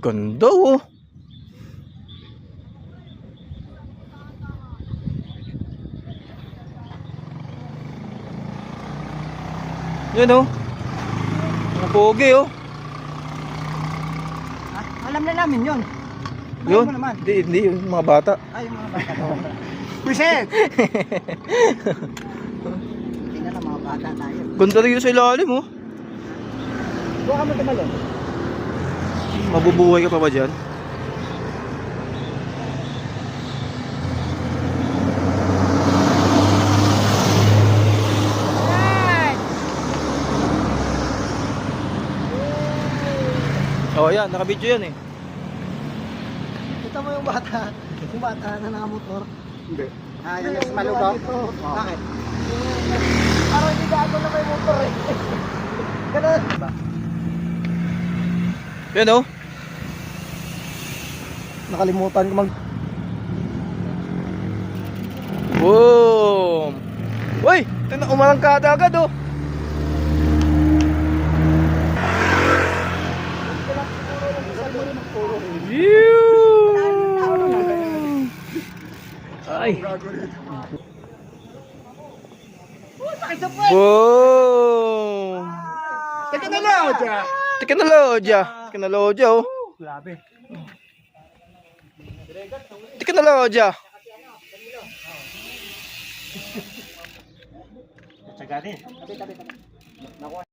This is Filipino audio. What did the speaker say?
Ganda oh. Yan oh. Mga pogi oh. Alam na namin yun. Yun? Mo naman. Hindi yun, mga bata. Ay, yung mga bata to. Puset! Hindi na lang mga bata tayo. Ganda rin yun sa ilalim oh. Buka ka magkabalon. Mabubuhay ka pa ba dyan? Oh yan, naka-video yan eh. Kita mo yung bata. Yung bata na nakamotor. Hindi. Ah, yun yung malugaw. Bakit? Parang hindi gago na may motor eh. Ganun. Yan oh. Nakalimutan ko mag... Boom! Uy! Umalangkada agad oh. Ay! Boom! Teknolodya! Teknolodya! Teknolodya oh. Grabe. Teknolodya! Tsaganin. Tabi.